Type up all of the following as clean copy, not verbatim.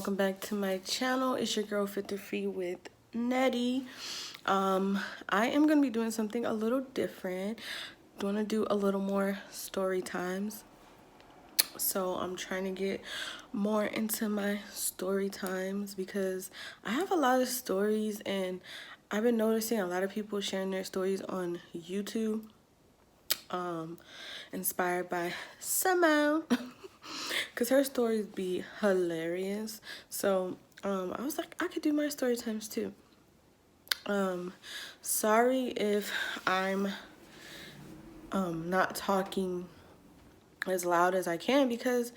welcome back to my channel. It's your girl 53 with Nettie. I am gonna be doing something a little different. I want to do a little more story times, so I'm trying to get more into my story times because I have a lot of stories and I've been noticing a lot of people sharing their stories on YouTube, inspired by Simone. Because her stories be hilarious. So I was like, I could do my story times too. Sorry if I'm not talking as loud as I can because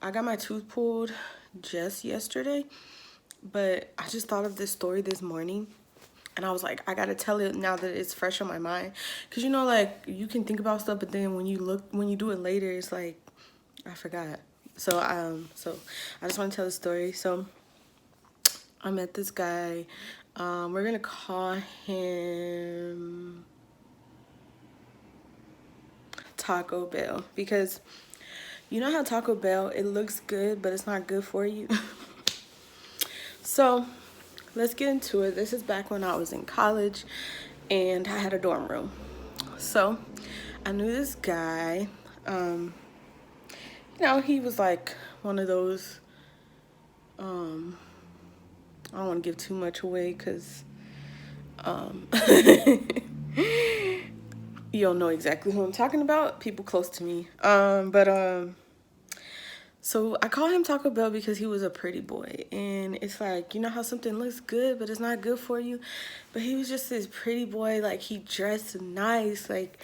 I got my tooth pulled just yesterday, but I just thought of this story this morning and I was like, I gotta tell it now that it's fresh on my mind. Because you know, like, you can think about stuff, but then when you do it later, it's like, I forgot. So I just want to tell the story. So I met this guy. We're gonna call him Taco Bell because you know how Taco Bell, it looks good, but it's not good for you. So let's get into it. This is back when I was in college and I had a dorm room. So I knew this guy. You know, he was like one of those, I don't want to give too much away because you'll know exactly who I'm talking about, people close to me. So I call him Taco Bell because he was a pretty boy. And it's like, you know how something looks good, but it's not good for you? But he was just this pretty boy. Like, he dressed nice. Like,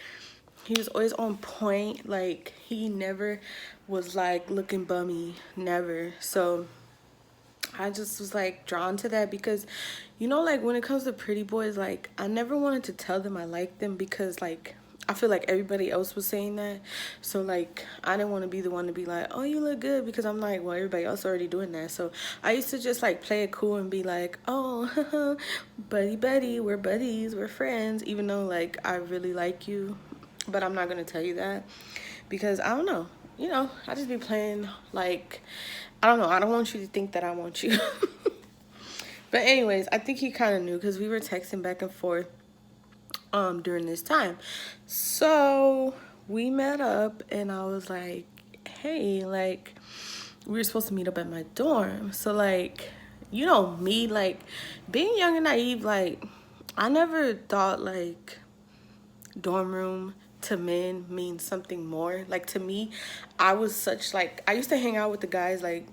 he was always on point. Like, he never was, like, looking bummy. Never. So I just was, like, drawn to that because, you know, like, when it comes to pretty boys, like, I never wanted to tell them I liked them because, like, I feel like everybody else was saying that. So, like, I didn't want to be the one to be like, oh, you look good, because I'm like, well, everybody else already doing that. So I used to just, like, play it cool and be like, oh, buddy, we're buddies, we're friends, even though, like, I really like you. But I'm not going to tell you that because I don't know. You know, I just be playing, like, I don't know. I don't want you to think that I want you. But anyways, I think he kind of knew because we were texting back and forth during this time. So we met up and I was like, hey, like, we were supposed to meet up at my dorm. So, like, you know me, like, being young and naive, like, I never thought, like, dorm room to men means something more. Like, to me, I was such, like, I used to hang out with the guys, like,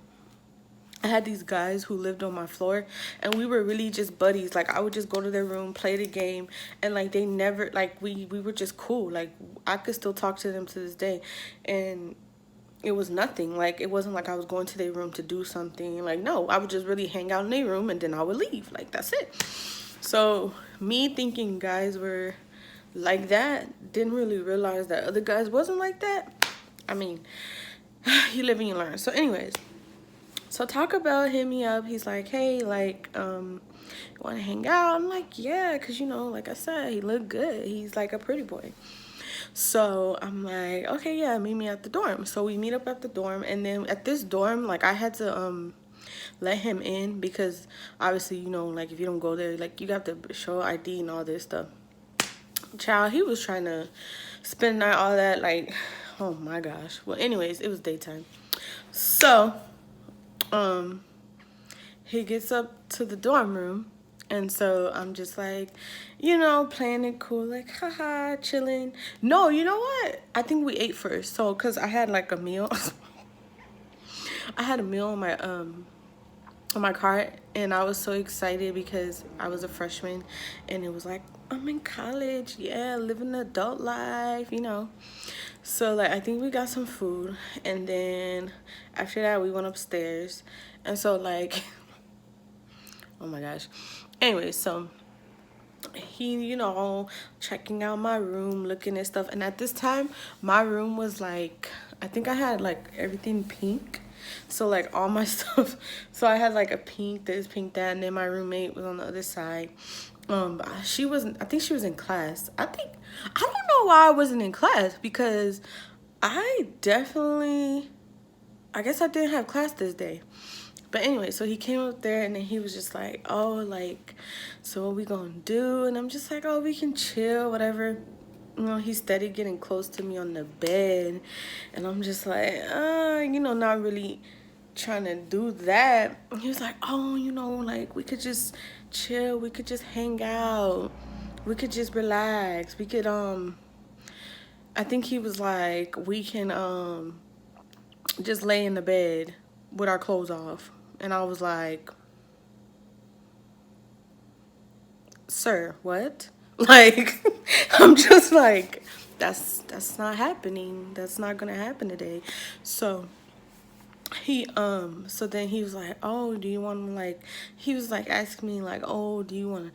I had these guys who lived on my floor and we were really just buddies. Like, I would just go to their room, play the game, and like they never, like, we were just cool. Like, I could still talk to them to this day and it was nothing. Like, it wasn't like I was going to their room to do something. Like, no, I would just really hang out in their room and then I would leave. Like, that's it. So me thinking guys were like that, didn't really realize that other guys wasn't like that. I mean, you live and you learn. So anyways, so Taco Bell hit me up. He's like, hey, like, you want to hang out? I'm like, yeah, because, you know, like I said, he looked good. He's like a pretty boy. So I'm like, okay, yeah, meet me at the dorm. So we meet up at the dorm. And then at this dorm, like, I had to let him in because obviously, you know, like, if you don't go there, like, you got to show ID and all this stuff. Child, he was trying to spend the night, all that, like, oh my gosh. Well, anyways, it was daytime. So he gets up to the dorm room and so I'm just like, you know, playing it cool, like, haha, chilling. No, you know what, I think we ate first. So because I had like a meal I had a meal on my cart and I was so excited because I was a freshman and it was like, I'm in college, yeah, living the adult life, you know. So, like, I think we got some food and then after that we went upstairs. And so, like, oh my gosh. Anyway, so he, you know, checking out my room, looking at stuff. And at this time, my room was like, I think I had like everything pink. So like all my stuff. So I had like a pink this, pink that, and then my roommate was on the other side. She wasn't, I think she was in class. I don't know why I wasn't in class because I guess I didn't have class this day. But anyway, so he came up there and then he was just like, oh, like, so what we gonna do? And I'm just like, oh, we can chill, whatever. You know, he's steady getting close to me on the bed. And I'm just like, you know, not really trying to do that. And he was like, oh, you know, like, we could just chill. We could just hang out. We could just relax. We could, I think he was like, we can, just lay in the bed with our clothes off. And I was like, sir, what? Like, I'm just like, that's not happening. That's not gonna happen today. So so then he was like, oh, do you want to, like, he was like asking me like, oh, do you want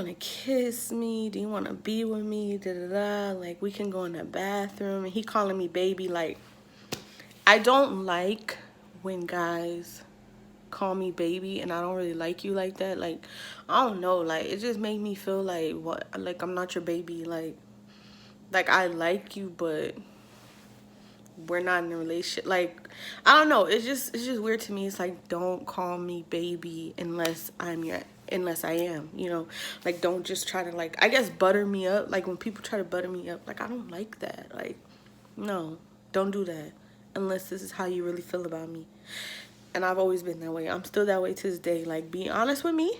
to kiss me? Do you want to be with me? Da da da. Like, we can go in the bathroom. And he calling me baby. Like, I don't like when guys call me baby, and I don't really like you like that. Like, I don't know, like, it just made me feel like, what, like, I'm not your baby. Like I like you, but we're not in a relationship. Like, I don't know, it's just weird to me. It's like, don't call me baby unless I am, you know. Like, don't just try to, like, I guess, butter me up. Like, when people try to butter me up, like, I don't like that. Like, no, don't do that unless this is how you really feel about me. And I've always been that way. I'm still that way to this day. Like, be honest with me.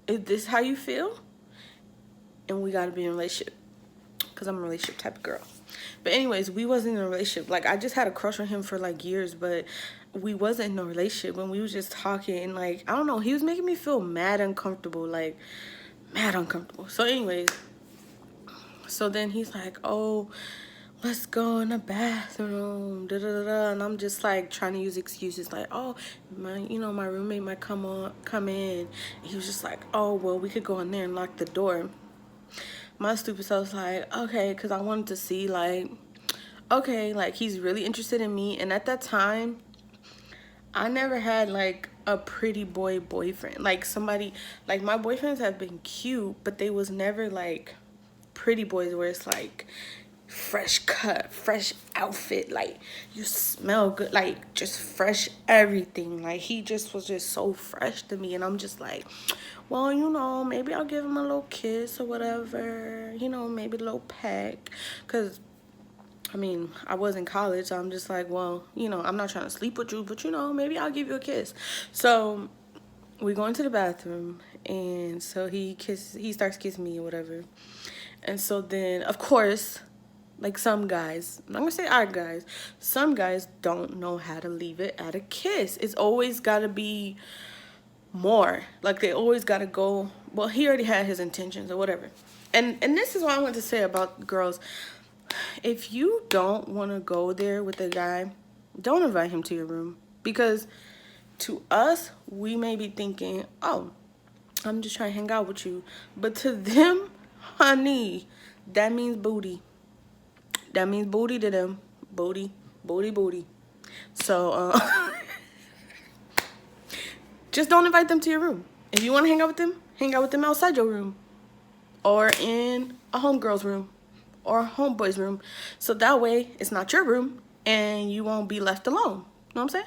Is this how you feel? And we gotta be in a relationship. Because I'm a relationship type of girl. But anyways, we wasn't in a relationship. Like, I just had a crush on him for, like, years. But we wasn't in a relationship. When we was just talking. And, like, I don't know. He was making me feel mad uncomfortable. Like, mad uncomfortable. So anyways. So then he's like, oh, let's go in the bathroom, da da da. And I'm just like trying to use excuses like, oh, my roommate might come in. And he was just like, oh, well, we could go in there and lock the door. My stupid self was like, okay, because I wanted to see, like, okay, like, he's really interested in me. And at that time, I never had, like, a pretty boyfriend. Like, somebody, like, my boyfriends have been cute, but they was never, like, pretty boys where it's, like, fresh cut, fresh outfit, like, you smell good, like, just fresh everything. Like, he just was just so fresh to me. And I'm just like, well, you know, maybe I'll give him a little kiss or whatever, you know, maybe a little peck. Because, I mean, I was in college, so I'm just like, well, you know, I'm not trying to sleep with you, but, you know, maybe I'll give you a kiss. So we go into the bathroom, and so he starts kissing me or whatever. And so then, of course, like, some guys, I'm not gonna say our guys, some guys don't know how to leave it at a kiss. It's always gotta be more. Like, they always gotta go, well, he already had his intentions or whatever. And this is what I want to say about girls. If you don't want to go there with a guy, don't invite him to your room. Because to us, we may be thinking, oh, I'm just trying to hang out with you. But to them, honey, that means booty. That means booty to them. Booty, booty, booty. So, just don't invite them to your room. If you want to hang out with them outside your room. Or in a homegirl's room. Or a homeboy's room. So that way, it's not your room. And you won't be left alone. You know what I'm saying?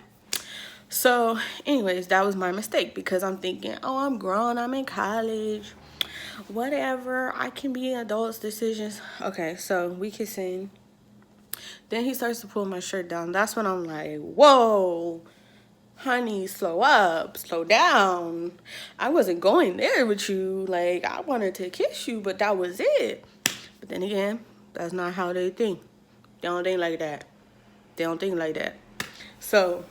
So, anyways, that was my mistake. Because I'm thinking, oh, I'm grown. I'm in college. Whatever. I can be adults' decisions. Okay, so we kissing. Then he starts to pull my shirt down. That's when I'm like, whoa, honey, slow up, slow down. I wasn't going there with you. Like, I wanted to kiss you, but that was it. But then again, that's not how they think. They don't think like that. They don't think like that. So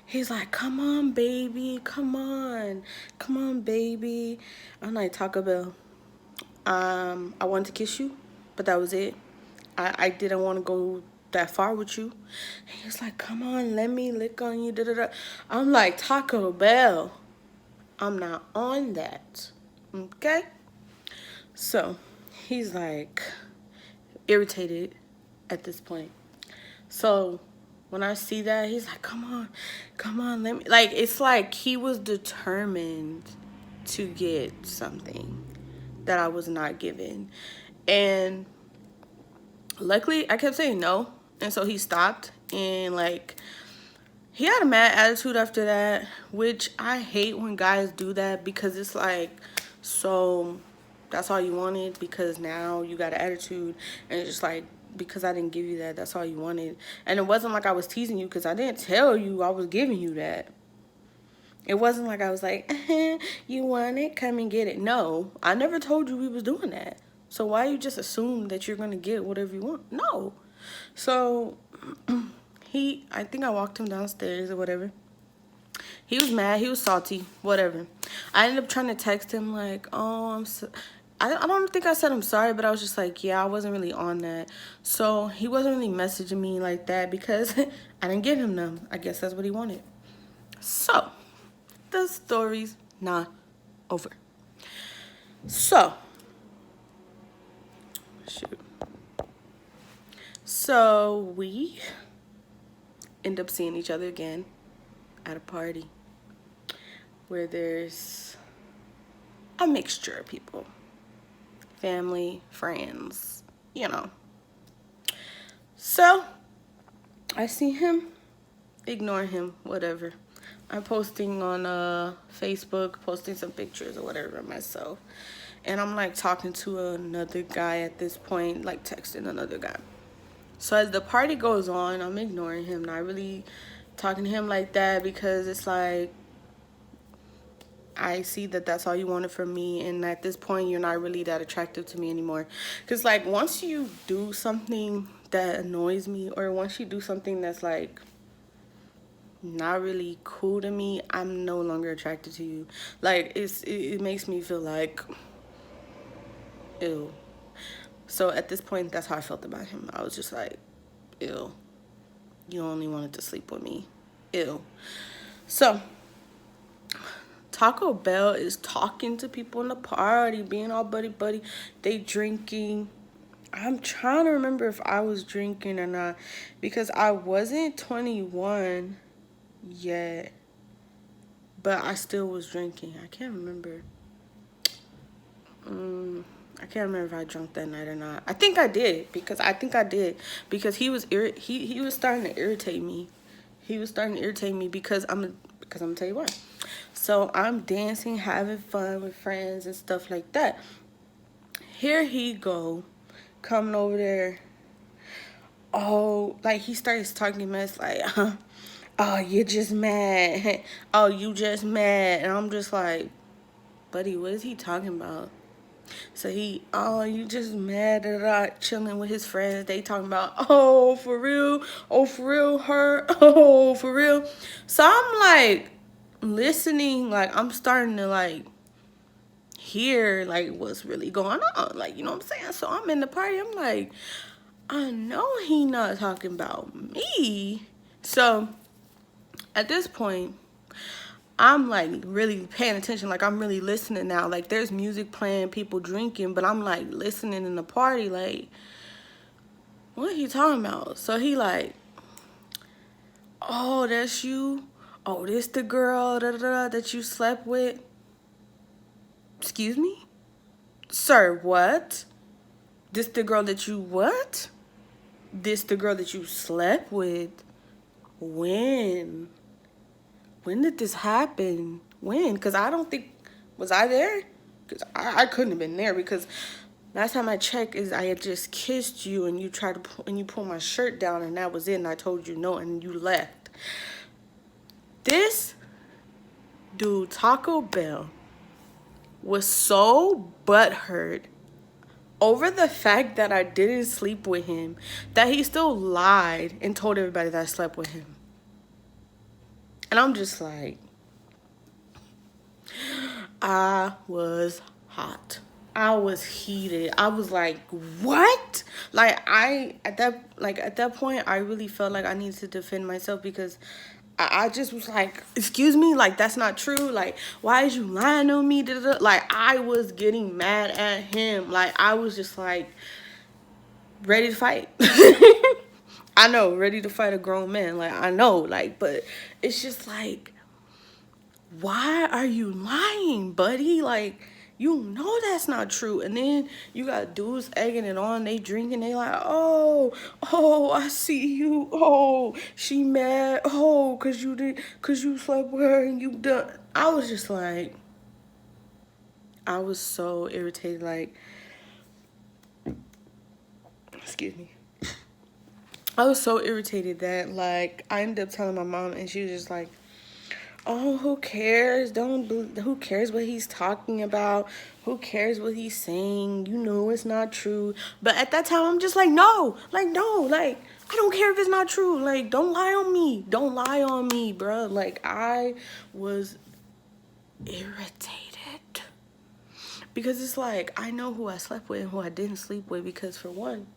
he's like, come on, baby. Come on. Come on, baby. I'm like, Taco Bell. I wanted to kiss you, but that was it. I didn't want to go that far with you. He was like, come on, let me lick on you. Da, da, da. I'm like, Taco Bell, I'm not on that. Okay? So he's like irritated at this point. So when I see that, he's like, come on, let me. Like, it's like he was determined to get something that I was not given. And luckily, I kept saying no. And so he stopped. And, like, he had a mad attitude after that, which I hate when guys do that, because it's like, so that's all you wanted, because now you got an attitude, and it's just like, because I didn't give you that, that's all you wanted. And it wasn't like I was teasing you, because I didn't tell you I was giving you that. It wasn't like I was like, you want it, come and get it. No, I never told you we was doing that. So why you just assume that you're gonna get whatever you want? No. So I think I walked him downstairs or whatever. He was mad, he was salty, whatever. I ended up trying to text him like, oh, I don't think I said I'm sorry, but I was just like, yeah, I wasn't really on that. So he wasn't really messaging me like that because I didn't give him them. I guess that's what he wanted. So the story's not over. So, shoot. So we end up seeing each other again at a party where there's a mixture of people. Family, friends, you know. So, I see him, ignore him, whatever. I'm posting on Facebook, posting some pictures or whatever of myself. And I'm like talking to another guy at this point, like texting another guy. So as the party goes on, I'm ignoring him, not really talking to him like that, because it's like, I see that that's all you wanted from me, and at this point you're not really that attractive to me anymore. Because like, once you do something that annoys me, or once you do something that's like not really cool to me, I'm no longer attracted to you. Like, it makes me feel like, ew. So at this point, that's how I felt about him. I was just like, ew, you only wanted to sleep with me, ew. So Taco Bell is talking to people in the party, being all buddy. They drinking. I'm trying to remember if I was drinking or not, because I wasn't 21 yet, but I still was drinking. I can't remember. I can't remember if I drank that night or not. I think I did, because he was he was starting to irritate me. He was starting to irritate me because I'm gonna tell you why. So I'm dancing, having fun with friends and stuff like that. Here he go, coming over there. Oh, like he starts talking mess like, oh, you're just mad. Oh, you just mad. And I'm just like, buddy, what is he talking about? So oh, you just mad at chilling with his friends. They talking about, oh, for real? Oh, for real, her? Oh, for real? So I'm like listening, like I'm starting to like hear like what's really going on. Like, you know what I'm saying? So I'm in the party. I'm like, I know he not talking about me. So at this point, I'm like really paying attention, like I'm really listening now. Like there's music playing, people drinking, but I'm like listening in the party, like, what he talking about? So he like, oh, that's you? Oh, this the girl that you slept with? Excuse me? Sir, what? This the girl that you what? This the girl that you slept with? When? When did this happen? When? Because I don't think, was I there? Because I couldn't have been there, because last time I checked is I had just kissed you and you tried to and you pulled my shirt down and that was it, and I told you no and you left. This dude, Taco Bell, was so butthurt over the fact that I didn't sleep with him that he still lied and told everybody that I slept with him. And I'm just like, I was hot. I was heated. I was like, what? Like at that point, I really felt like I needed to defend myself, because I just was like, excuse me, like that's not true. Like, why is you lying on me? Like, I was getting mad at him. Like, I was just like ready to fight. I know, ready to fight a grown man. Like, I know, like, but it's just like, why are you lying, buddy? Like, You know that's not true. And then you got dudes egging it on. They drinking. They like, oh, I see you. Oh, she mad. Oh, cause you slept with her and you done. I was just like, I was so irritated. Like, excuse me. I was so irritated that like I ended up telling my mom, and she was just like, oh, who cares? Who cares what he's talking about? Who cares what he's saying? You know it's not true. But at that time, I'm just like, no, I don't care if it's not true. Like, don't lie on me. Don't lie on me, bruh. Like, I was irritated. Because it's like, I know who I slept with and who I didn't sleep with, because for one,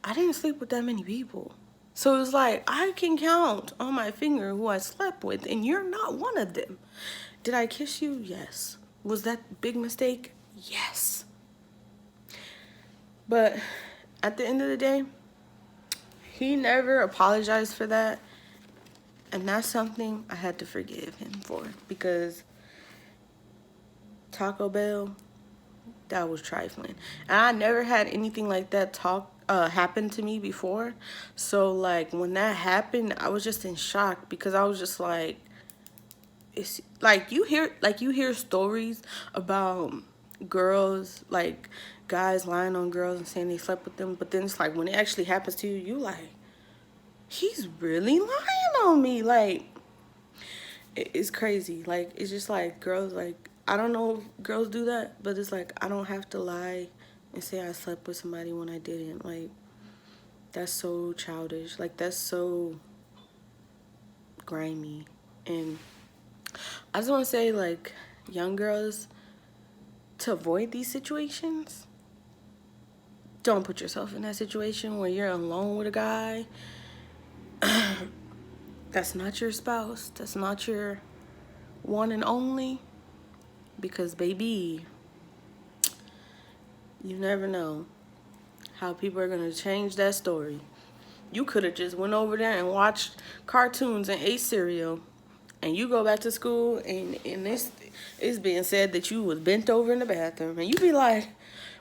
I didn't sleep with that many people. So it's like, I can count on my finger who I slept with, and you're not one of them. Did I kiss you? Yes. Was that a big mistake? Yes. But at the end of the day, he never apologized for that. And that's something I had to forgive him for, because Taco Bell, that was trifling. And I never had anything like that happen to me before. So like when that happened, I was just in shock, because I was just like, it's like you hear stories about girls, like guys lying on girls and saying they slept with them, but then it's like when it actually happens to you, you like, he's really lying on me. Like, it's crazy. Like, it's just like girls, like, I don't know if girls do that, but it's like I don't have to lie and say I slept with somebody when I didn't. Like, that's so childish. Like, that's so grimy. And I just want to say, like, young girls, to avoid these situations, don't put yourself in that situation where you're alone with a guy that's not your spouse, that's not your one and only. Because, baby, you never know how people are going to change that story. You could have just went over there and watched cartoons and ate cereal, and you go back to school, and it's being said that you was bent over in the bathroom, and you be like,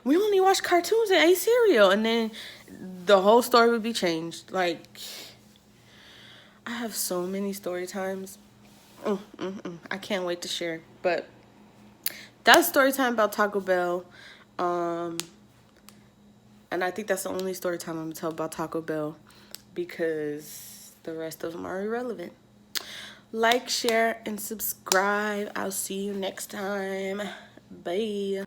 we only watched cartoons and ate cereal, and then the whole story would be changed. Like, I have so many story times. I can't wait to share. But that's story time about Taco Bell. And I think that's the only story time I'm going to tell about Taco Bell, because the rest of them are irrelevant. Like, share, and subscribe. I'll see you next time. Bye.